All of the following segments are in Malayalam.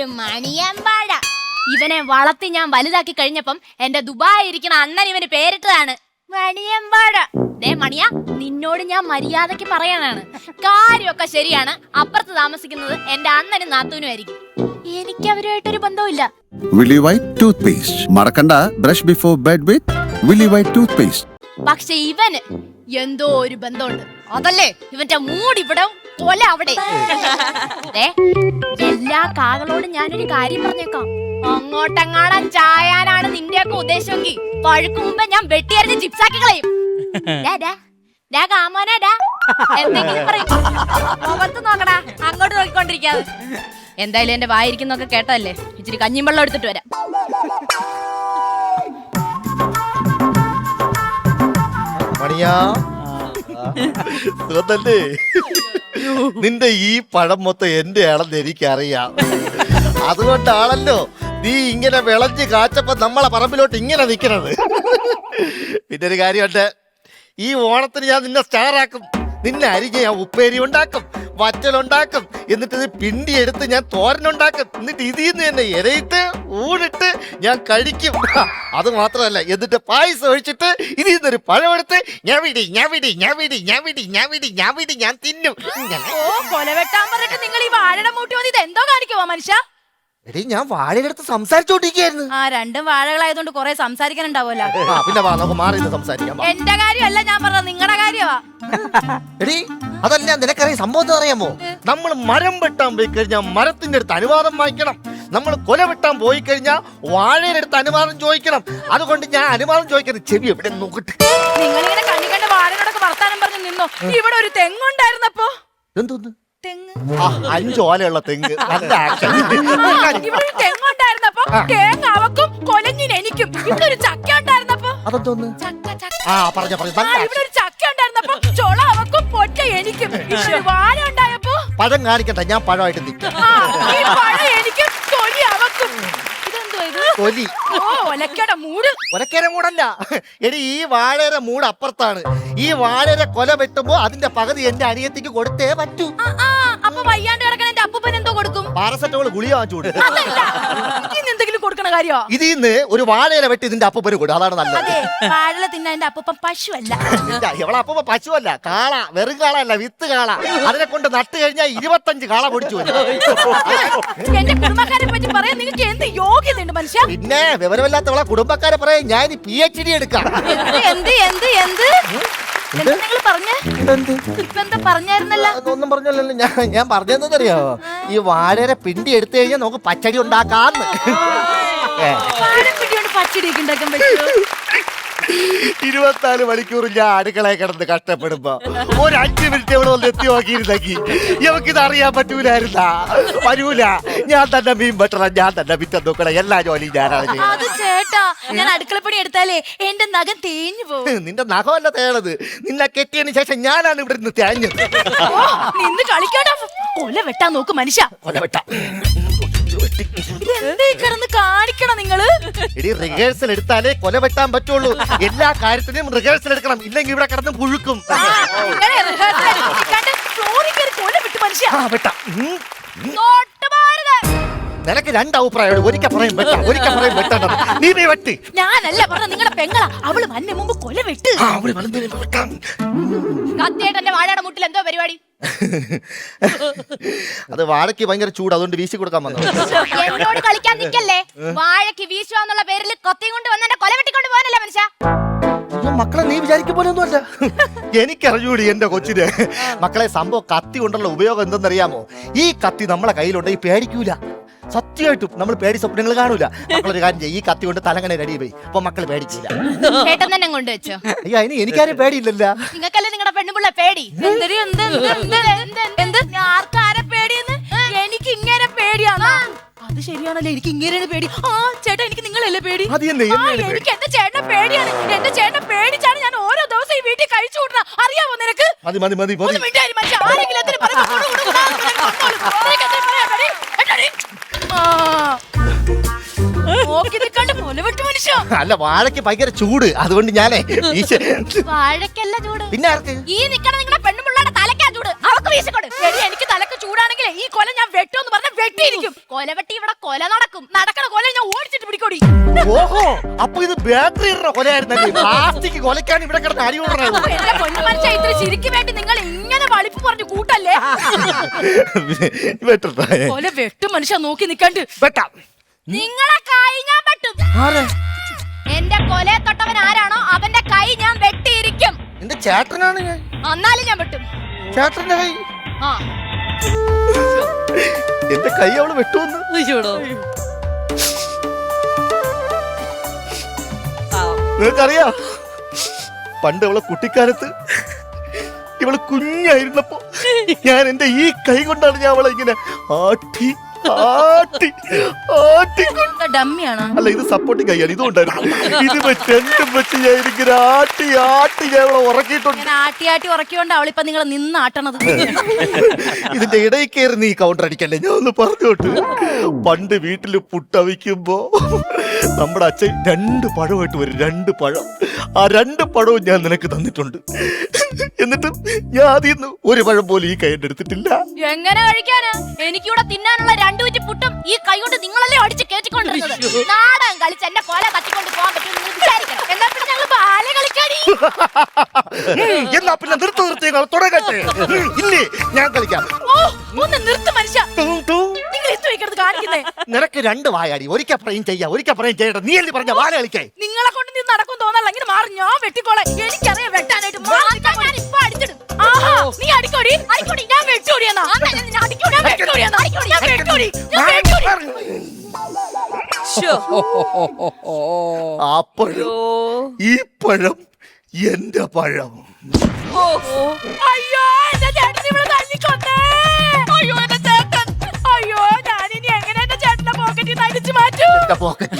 ഒരു മണിയമ്പാഴ. ഇവനെ വളർത്തി ഞാൻ വലുതാക്കി കഴിഞ്ഞപ്പം എന്റെ ദുബായി ഇരിക്കണ അണ്ണൻ ഇവന് പേരിട്ടതാണ് മണിയമ്പാഴ. ദേ മണിയ, നിന്നോട് ഞാൻ മര്യാദക്ക് പറയാനാണ്. കാര്യമൊക്കെ ശരിയാണ്. അപ്പുറത്ത് താമസിക്കുന്നത് എന്റെ അണ്ണനും നാത്തൂനും ആയിരിക്കും. എനിക്ക് അവരുമായിട്ടൊരു ബന്ധവുമില്ല. Willy White toothpaste. മറക്കണ്ട, ബ്രഷ് ബിഫോർ ബെഡ് വിത്ത് Willy White toothpaste. പക്ഷെ ഇവന് എന്തോ ഒരു ബന്ധമുണ്ട്. അതല്ലേ ഇവന്റെ മൂഡ് ഇവിടെ, കൊല അവിടെ. എല്ലാ കാകളോടും ഞാനൊരു കാര്യം പറഞ്ഞേക്കാം. അങ്ങോട്ടെങ്ങാണം ചായാനാണ് നിന്റെയൊക്കെ ഉദ്ദേശമെങ്കിൽ പഴുക്ക് മുമ്പേ ഞാൻ വെട്ടിയറിഞ്ഞ് ചിപ്സാക്കി കളയും. എന്തെങ്കിലും പറയും. മുഖത്ത് നോക്കടാ, അങ്ങോട്ട് നോക്കിക്കൊണ്ടിരിക്കാതെ. എന്തായാലും എന്റെ വായിരിക്കുന്നൊക്കെ കേട്ടല്ലേ, ഇച്ചിരി കഞ്ഞിയും വെള്ളം എടുത്തിട്ട് വരാം. നിന്റെ ഈ പഴം മൊത്തം എന്റെ ആണെന്ന് എനിക്കറിയാം. അതുകൊണ്ടാണല്ലോ നീ ഇങ്ങനെ വിളഞ്ഞ് കാച്ചപ്പോ നമ്മളെ പറമ്പിലോട്ട് ഇങ്ങനെ നിൽക്കണത്. പിന്നെ ഒരു കാര്യമുണ്ട്, ഈ ഓണത്തിന് ഞാൻ നിന്നെ സ്റ്റാറാക്കും. നിന്നെ അരിഞ്ഞ് ഞാൻ ഉപ്പേരി ഉണ്ടാക്കും, വറ്റലുണ്ടാക്കും, എന്നിട്ട് ഇത് പിണ്ടി എടുത്ത് ഞാൻ തോരനുണ്ടാക്കും. എന്നിട്ട് ഇതിൽ നിന്ന് തന്നെ ഇരയിട്ട് ഊടിട്ട് ഞാൻ കഴിക്കും. അത് മാത്രമല്ല, എന്നിട്ട് പായസം ഒഴിച്ചിട്ട് ഇതിൽ നിന്നൊരു പഴമെടുത്ത് ഞാൻ തിന്നും. കൊലവെട്ടാൻ പറഞ്ഞിട്ട് നിങ്ങൾ ഈ വാഴയുടെ മൂട്ടി വന്ന് ഇത് എന്തോ കാണിക്കുമോ മനുഷ്യ? എടീ, ഞാൻ വാഴയുടെ സംസാരിച്ചോണ്ടിരിക്കുകയായിരുന്നു. ആ, രണ്ടും വാഴകളായതുകൊണ്ട് കുറെ സംസാരിക്കാനുണ്ടാവുമല്ലോ. പിന്നെ വാ, നമുക്ക് മാറി സംസാരിക്കാം. എന്റെ കാര്യമല്ല ഞാൻ പറഞ്ഞത്, നിങ്ങളുടെ കാര്യമാ. എടീ, അതല്ല, നിനക്കറിയാം സംഭവം അറിയാമോ? നമ്മൾ മരം വെട്ടാൻ പോയി കഴിഞ്ഞാൽ മരത്തിന്റെ അടുത്ത് അനുവാദം വാങ്ങിക്കണം. നമ്മൾ കൊല വെട്ടാൻ പോയി കഴിഞ്ഞാൽ വാഴയുടെ അടുത്ത് അനുവാദം ചോദിക്കണം. അതുകൊണ്ട് ഞാൻ അനുവാദം ചോദിക്കുന്നത് ചെവി എവിടെ നോക്കട്ടെ. നിങ്ങളിങ്ങനെ കണ്ണി കണ്ട വാഴനോടൊക്കെ വർത്താനം പറഞ്ഞു നിന്നോ. ഇവിടെ ഒരു തെങ്ങുണ്ടായിരുന്നപ്പോ. എന്തോന്ന് തെങ്ങ്? 5 ഓലയുള്ള തെങ്ങ്. നല്ല ആക്ഷൻ. ഇവിടെ ഒരു തെങ്ങുണ്ടായിരുന്നപ്പോ തേങ്ങ അവക്കും കൊലഞ്ഞിന് എനിക്കും. ഇവിടെ ഒരു ചക്ക ഉണ്ടായിരുന്നപ്പോ. അതെന്തോന്ന്? ചക്ക ചക്ക. പറഞ്ഞു ഇവിടെ ഒരു ചക്ക ഉണ്ടായിരുന്നപ്പോ ചൊള അവക്കും പൊട്ട എനിക്കും. ഇവിടെ വാഴ ഉണ്ടായപ്പോ പഴം കാണിക്കട്ടെ, ഞാൻ പഴമായിട്ട് നിൽക്കും. ഈ പഴം എനിക്കും തൊലി അവക്കും. ഇതെന്തോ ഇത്? തൊലി. ഓ, ഒലക്കയുടെ മൂട്. കൊലക്കേര മൂടല്ല എടി, ഈ വാഴയുടെ മൂട് അപ്പുറത്താണ്. ഈ വാഴയുടെ കൊല വെട്ടുമ്പോ അതിന്റെ പകുതി എന്റെ അനിയത്തിക്ക് കൊടുത്തേ പറ്റൂ. അപ്പൊ വയ്യാണ്ട് കിടക്കണ എന്റെ അപ്പൂപ്പൻ എന്തോ കൊടുക്കും? പാരസെറ്റമോൾ ഗുളിക വാങ്ങിച്ചോട്. എന്തെങ്കിലും കൊടുക്കണ കാര്യോ? ഇതിന്ന് ഒരു വാഴയില വെട്ടി ഇതിന്റെ അപ്പൂപ്പന് കൊടുക്കും, അതാണ് നല്ലത്. അതെ, വാഴ തിന്നാൻ എന്റെ അപ്പൂപ്പൻ പശുവല്ല. എവളെ അപ്പൂപ്പ പശുവല്ല, കാള. വെറും കാള അല്ല, വിത്ത് കാള. അതിനെ കൊണ്ട് നട്ട് കഴിഞ്ഞാൽ 25 കാള പൊടിച്ചു വരും. എന്റെ കുടുംബക്കാരെ പറ്റി പറയാൻ നിങ്ങൾക്ക് എന്ത് യോഗ്യതയുണ്ട് മനുഷ്യ? പിന്നെ വിവരമില്ലാത്തവളെ കുടുംബക്കാരെ പറയാൻ ഞാൻ PhD എടുക്കാം. നിങ്ങൾ പറഞ്ഞേ? ഇപ്പൊ എന്താ പറഞ്ഞായിരുന്നല്ലോ? ഒന്നും പറഞ്ഞല്ലോ. ഞാൻ പറഞ്ഞെന്നറിയോ, ഈ വാഴയുടെ പിണ്ടി എടുത്തു കഴിഞ്ഞാൽ നമുക്ക് പച്ചടി ഉണ്ടാക്കാന്ന്. പച്ചടിയൊക്കെ ഉണ്ടാക്കാൻ പറ്റുമോ? 24 മണിക്കൂർ ഞാൻ അടുക്കളയിൽ കിടന്ന് കഷ്ടപ്പെടുമ്പോ ഒരു 5 മിനിറ്റ് ഇവിടെ വന്ന് എത്തി നോക്കിയിരുന്നെങ്കിൽ നമുക്കിത് അറിയാൻ പറ്റൂലായിരുന്ന. വരൂല. ഞാൻ തന്നെ മീൻ വെട്ടണം, ഞാൻ തന്നെ വിറ്റം നോക്കണം, എല്ലാ ജോലിയും ഞാനാണ് അത് ചേട്ടാ, ഞാൻ അടുക്കളപ്പണി എടുത്താലേ എന്റെ നഖം തേഞ്ഞു പോകും. നിന്റെ നഖമല്ല തേണത്, നിന്നെ കെട്ടിയതിന് ശേഷം ഞാനാണ് ഇവിടെ നിന്ന് തേഞ്ഞത്. നിന്ന് കളിക്കാടാ. കൊല വെട്ടാൻ നോക്ക് മനുഷ്യ. കൊല വെട്ടാം. എന്തേ കിടന്ന് കാണിക്കണം നിങ്ങള്? എടി, റിഹേഴ്സൽ എടുത്താലേ കൊല വെട്ടാൻ പറ്റുള്ളൂ. എല്ലാ കാര്യത്തിനും റിഹേഴ്സൽ എടുക്കണം, ഇല്ലെങ്കിൽ ഇവിടെ കിടന്ന് പുഴുക്കും. നിനക്ക് 2 അഭിപ്രായം. ഒരിക്കൽ പറയും വെട്ടാ, ഒരിക്കൽ പറയും വെട്ടണം. നീ വെട്ട്. ഞാനല്ല പറഞ്ഞ, നിങ്ങളുടെ പെങ്ങളാ. അവള് വന്നെ മുമ്പ് കൊല വെട്ട്. കത്തിയേട്ടന്റെ വാഴയുടെ മുട്ടിൽ എന്തോ പരിപാടി? അത് വാഴയ്ക്ക് ഭയങ്കര ചൂട്, അതുകൊണ്ട് വീശി കൊടുക്കാൻ വന്നു. എന്നോട് കളിക്കാൻ നിക്കല്ലേ. വാഴയ്ക്ക് വീശുവാന്നുള്ള പേരിൽ കൊത്തി കൊണ്ട് വന്ന് എന്നെ കൊല വെട്ടിക്കൊണ്ട് പോകാനല്ലേ മനുഷ്യ? മക്കളെ, നീ വിചാരിക്കും പോലെ ഒന്നുമല്ല. എനിക്കറിഞ്ഞൂടി എന്റെ കൊച്ചിന്. മക്കളെ, സംഭവം കത്തി കൊണ്ടുള്ള ഉപയോഗം എന്തെന്നറിയാമോ? ഈ കത്തി നമ്മളെ കയ്യിലുണ്ടെങ്കിൽ പേടിക്കൂല. സത്യമായിട്ടും നമ്മൾ പേടി സ്വപ്നങ്ങൾ കാണൂല. മക്കളൊരു കാര്യം ചെയ്യും, ഈ കത്തി കൊണ്ട് തലങ്ങനെ റെഡി പോയി, അപ്പൊ മക്കള് പേടിച്ചില്ല. ചേട്ടൻ തന്നെ കൊണ്ട് വെച്ചോ. അയ്യോ, അതിന് എനിക്കാരും പേടിയില്ലല്ലോ. നിങ്ങൾക്കല്ലേ നിങ്ങളുടെ പെണ്ണുപിള്ള പേടി? ആർക്കാരെ പേടിയെന്ന്? എനിക്ക് ഇങ്ങനെ പേടിയാണ്. അത് ശരിയാണല്ലോ, എനിക്ക് ഇങ്ങനെ പേടി. ആ ചേട്ടാ, എനിക്ക് നിങ്ങളല്ലേ പേടി? എനിക്ക് എന്റെ ചേട്ടനെ പേടിയാണ്. എന്റെ ചേട്ടനെ പേടിച്ചാണ് ഞാൻ ഓരോ ദിവസം ഈ വീട്ടിൽ കഴിച്ചു കൂട്ടണ. അറിയാമോ നിനക്ക്? അല്ല, വാഴയ്ക്ക് ഭയങ്കര ചൂട്, അതുകൊണ്ട് ഞാനേ. വാഴക്കല്ല ചൂട്, പിന്നെ ആർക്ക്? ഈ നിക്കണ നിങ്ങളുടെ പെണ്ണുപിള്ളയുടെ തലക്കാ ചൂട്. അവർക്ക് വീശിക്കോട്. എടി, എനിക്ക് തലക്ക് ചൂടാണെങ്കിലേ ഈ കൊല ഞാൻ വെട്ടുമെന്ന് പറഞ്ഞ വെട്ടിയിരിക്കും. കൊല വെട്ടി ഇവിടെ കൊല നടക്കും. നടക്കണ കൊല ഞാൻ ഓടിച്ചിട്ട് പിടിക്കോടി. ഓഹോ, അപ്പൊ ഇത് ബാറ്ററിയുടെ കൊലയായിരുന്നല്ലേ? പ്ലാസ്റ്റിക് കൊലക്കാണ് ഇവിടെ കിടന്ന് അടി കൊണ്ടുവരുന്നത്. എന്റെ പൊന്നു മനുഷ്യ, ഇത്ര ചിരിക്ക് വേണ്ടി നിങ്ങൾ ഇങ്ങനെ വളിപ്പ് പറഞ്ഞു കൂട്ടല്ലേ? കൊല വെട്ടും മനുഷ്യ, നോക്കി നിക്കണ്ട്. വെട്ടാം. നിങ്ങളെ കൈ ഞാൻ വെട്ടും. എന്റെ കൊലയെ തൊട്ടവൻ ആരാണോ അവന്റെ കൈ ഞാൻ വെട്ടിയിരിക്കും. എന്റെ ചേട്ടനാണ് ഞാൻ. എന്നാലും ഞാൻ വെട്ടും. ചേട്ടന്റെ കൈ. ആ, എന്റെ കൈ അവള് വെട്ടുമെന്ന്. നിങ്ങൾക്കറിയാം, പണ്ട് അവളെ കുട്ടിക്കാലത്ത് ഇവള് കുഞ്ഞായിരുന്നപ്പോ ഞാൻ എന്റെ ഈ കൈ കൊണ്ടാണ് ഞാൻ അവളെ ഇങ്ങനെ ആട്ടി ആട്ടി ആട്ടി. ഡമ്മിയാണോ? അല്ല, ഇത് സപ്പോർട്ടിങ് കൈയാണ്. ഇതുകൊണ്ടായിരുന്നു. ഇത് രണ്ടും വെച്ച് ഞാൻ ഇങ്ങനെ ആട്ടി ആട്ടി ഞാൻ അവളെ ഉറക്കിയിട്ടുണ്ട്. ഞാൻ ആട്ടി ആട്ടി ഉറക്കിയോണ്ട് അവളിപ്പോ നിങ്ങളെ നിന്നാട്ടണത്. ഇതിന്റെ ഇടയിൽ കയറി നീ കൗണ്ടർ അടിക്കല്ലേ. ഞാൻ ഒന്ന് പറഞ്ഞോട്ട്, പണ്ട് വീട്ടിൽ പുട്ടവിക്കുമ്പോ നമ്മുടെ അച്ഛൻ 2 പഴമായിട്ട് വരും. 2 പഴം. ആ 2 പഴവും ഞാൻ നിനക്ക് തന്നിട്ടുണ്ട്. എന്നിട്ട് ഞാൻ അതിൽ നിന്ന് 1 പഴം പോലും ഈ കൈ എടുത്തിട്ടില്ല. എങ്ങനെ കഴിക്കാന്? എനിക്കിവിടെ തിന്നാനുള്ള 2 കുറ്റി പുട്ടും ഈ കൈ കൊണ്ട് നിങ്ങളല്ലേ അടിച്ച് കേറ്റിക്കൊണ്ടിരുന്നത്. നാടകം കളിച്ച് എന്റെ കൊല തട്ടിക്കൊണ്ട് പോകാൻ പറ്റും വിചാരിക്കണം. എന്നാ പിന്നെ ഞങ്ങൾ ബാല കളിക്കാടി. എന്നാ പിന്നെ നിർത്തി തുടങ്ങട്ടെ. ഇല്ലേ, ഞാൻ കളിക്കാം. ഓ, ഒന്ന് നിർത്ത് മനുഷ്യ. നിങ്ങൾ എത്തു വയ്ക്കരുത് കാണിക്കുന്നേ. നിനക്ക് 2 വായാടി. ഒരിക്കപ്പറയും ചെയ്യാം, ഒരിക്കപ്പറയും ചെയ്യട്ടെ. നീ അല്ലേ പറഞ്ഞ വാല കളിക്കേ? നിങ്ങളെ കൊണ്ട് നീ നടക്കും തോന്നല്ല. ഇങ്ങനെ മാറി, ഞാൻ വെട്ടിക്കോളെ. എനിക്കറിയാം വെട്ടാനായിട്ട്. ഞാൻ ഇപ്പൊ അടിച്ചിടും. ആഹാ, നീ അടിക്കോടി അടിക്കോടി. ഞാൻ വെട്ടോടിയെന്നാ. അടിക്കോടി, ഞാൻ വെട്ടോടിയെന്നാ. അടിക്കോടി, ഞാൻ വെട്ടോടി, ഞാൻ വെട്ടോടി. ആ പഴം, ഈ പഴം എന്റെ പഴം. അയ്യോ, എന്റെ ചേട്ടൻ ഇവിടെ തല്ലിക്കൊന്നേ. അയ്യോ, എന്റെ ചേട്ടൻ. അയ്യോ, ഞാനിനി എങ്ങനെ എന്റെ ചേട്ടന്റെ പോക്കറ്റിൽ നിന്ന് അടിച്ചു മാറ്റൂ? എന്റെ പോക്കറ്റ്.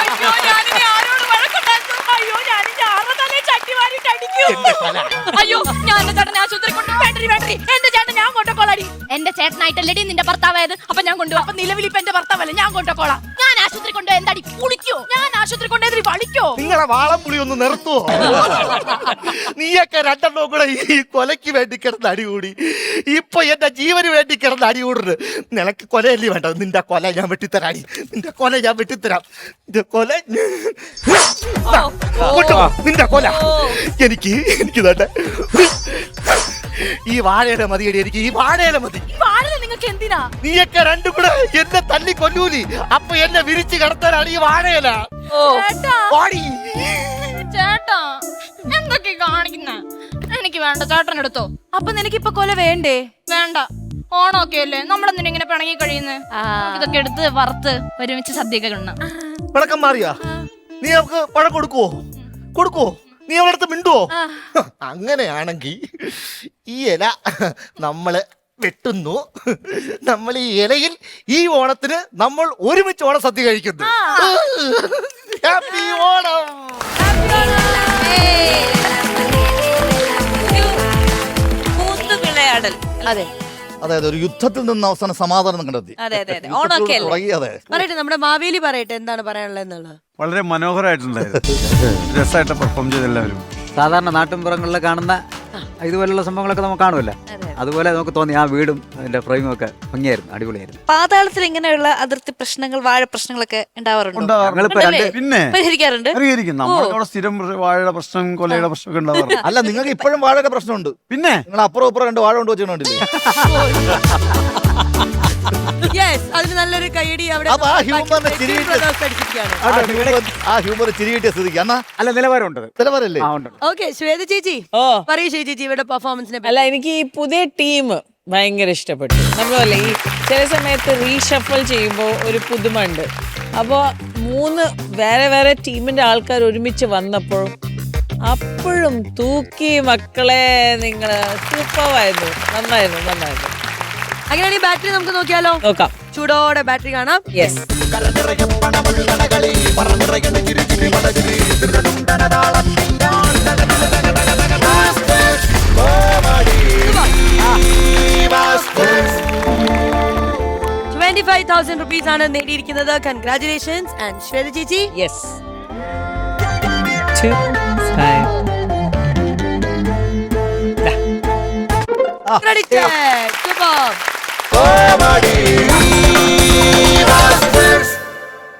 അയ്യോ, ഞാനിനി ആരോട് വഴക്കുണ്ടാക്കും? അയ്യോ, ഞാനിനി ആരുടെ തലയിൽ ചട്ടി വാരിട്ട് അടിക്കൂ? അയ്യോ, ഞാൻ എന്റെ ചേട്ടനെ ആശുപത്രി കൊണ്ടു. വേണ്ടരി വേണ്ടരി, എന്റെ ചേട്ടൻ ഞാൻ കൊണ്ടുപോളാടി. എന്റെ ചേട്ടനായിട്ടല്ലേടി നിന്റെ ഭർത്താവായത്. അപ്പൊ ഞാൻ കൊണ്ടുപോകും. അപ്പൊ നിലവിൽ ഇപ്പൊ എന്റെ ഭർത്താവല്ലേ, ഞാൻ കൊണ്ടുപോളാം. ഞാൻ ആശുപത്രി കൊണ്ടു എന്താടി കുളിക്കോ? ഞാൻ ആശുപത്രി കൊണ്ടുപോയി വളിക്കോ? നിങ്ങളെ വാളംപുളി ഒന്ന് നിർത്തുവോ? നീയൊക്കെ 2 കൂടെ ഈ കൊലയ്ക്ക് വേണ്ടി കിടന്ന് അടികൂടി. ഇപ്പൊ എന്റെ ജീവന് വേണ്ടി കിടന്ന് അടികൂടുന്നത്. നിനക്ക് കൊലയല്ലേ വേണ്ടത്? നിന്റെ കൊല ഞാൻ വെട്ടിത്തരാടി. നിന്റെ കൊല ഞാൻ വെട്ടിത്തരാം. നിന്റെ കൊല നിന്റെ കൊല എനിക്ക് തന്നെ. ഈ വാഴയില മതിയടി. എനിക്ക് ഈ വാഴയില മതി. നിങ്ങൾക്ക് എന്തിനാ? നീയൊക്കെ 2 കൂടെ എന്നെ തല്ലി കൊല്ലൂലി. അപ്പൊ എന്നെ വിരിച്ച് കിടത്താനാണ് ഈ വാഴയില. ചേട്ടാ, എന്തൊക്കെ കാണിക്കുന്ന? എനിക്ക് വേണ്ട, ചേട്ടൻ എടുത്തോ. അപ്പൊ നിനക്കിപ്പൊ കൊല വേണ്ടേ? വേണ്ട. ഓണമൊക്കെ അല്ലേ, നമ്മളെന്തിനാ ഇങ്ങനെ പിണങ്ങി കഴിയുന്നത്? ഇതൊക്കെ എടുത്ത് വറുത്ത് ഒരുമിച്ച് സദ്യയൊക്കെ കിട്ടണം. പിണക്കം മാറിയാ? നീ അവൾക്ക് പഴം കൊടുക്കുവോ? നീ അവളുടെ അടുത്ത് മിണ്ടുവോ? അങ്ങനെയാണെങ്കിൽ ഈ ഇല നമ്മള് വെട്ടുന്നു. നമ്മൾ ഈ ഇലയിൽ ഈ ഓണത്തിന് നമ്മൾ ഒരുമിച്ച് ഓണസദ്യ കഴിക്കുന്നു. ഹാപ്പി ഓണം. അതെ, അതായത് ഒരു യുദ്ധത്തിൽ നിന്ന് അവസാനം സമാധാനം കണ്ടെത്തി. ഓണമൊക്കെ അതെ. പറയട്ടെ, നമ്മുടെ മാവേലി പറയട്ടെ എന്താണ് പറയാനുള്ളത് എന്നുള്ളത്. വളരെ മനോഹരമായിട്ടുണ്ടായിരുന്നു. രസമായിട്ട് പെർഫോം ചെയ്ത എല്ലാവരും. സാധാരണ നാട്ടിൻപുറങ്ങളിൽ കാണുന്ന ഇതുപോലുള്ള സംഭവങ്ങളൊക്കെ നമുക്ക് കാണുമല്ലോ, അതുപോലെ നമുക്ക് തോന്നി. ആ വീടും അതിന്റെ ഫ്രെയിമും ഒക്കെ ഭംഗിയായിരുന്നു, അടിപൊളിയായിരുന്നു. പാതാളത്തിൽ ഇങ്ങനെയുള്ള അതിർത്തി പ്രശ്നങ്ങൾ, വാഴ പ്രശ്നങ്ങളൊക്കെ ഉണ്ടാവാറുണ്ട്. പിന്നെ പരിഹരിക്കാറുണ്ട്. നമ്മളവിടെ സ്ഥിരം വാഴയുടെ പ്രശ്നം, കൊലയുടെ പ്രശ്നമൊക്കെ ഉണ്ടാവാറുണ്ട്. അല്ല, നിങ്ങൾക്ക് ഇപ്പോഴും വാഴയുടെ പ്രശ്നമുണ്ട്. പിന്നെ നിങ്ങൾ അപ്പുറം 2 വാഴ കൊണ്ട് വെച്ചിട്ടുണ്ടല്ലേ? അതിന് നല്ലൊരു കൈയടി അവിടെ. ആ ഹ്യൂമറിനെ ചിരി കിട്ടിയ സ്ഥിതിക്ക് അല്ല, നിലവാരമുണ്ട്. നിലവാരല്ലേ? ഓക്കെ, ശ്വേത ചേച്ചി പറയൂ. ചേച്ചി ഇവിടെ പെർഫോമൻസിനെ. അല്ല, എനിക്ക് ഈ പുതിയ ടീം ഭയങ്കര ഇഷ്ടപ്പെട്ടു. നമ്മളല്ലേ ഈ ചില സമയത്ത് റീഷഫിൾ ചെയ്യുമ്പോൾ ഒരു പുതുമ ഉണ്ട്. അപ്പോൾ 3 വേറെ വേറെ ടീമിന്റെ ആൾക്കാർ ഒരുമിച്ച് വന്നപ്പോഴും അപ്പോഴും തൂക്കി മക്കളെ. നിങ്ങൾ സൂപ്പറായിരുന്നു. നന്നായിരുന്നു. അങ്ങനെയാണെങ്കിൽ ബാറ്ററി നമുക്ക് നോക്കിയാലോ? നോക്കാം. ചൂടോടെ ബാറ്ററി കാണാം. യെസ്. ₹25,000 ആണ് നേടിയിരിക്കുന്നത്. കൺഗ്രാറ്റുലേഷൻസ്. ആൻഡ് ശ്വേത ചേച്ചി? യെസ്. 2 5 Credited. Superb.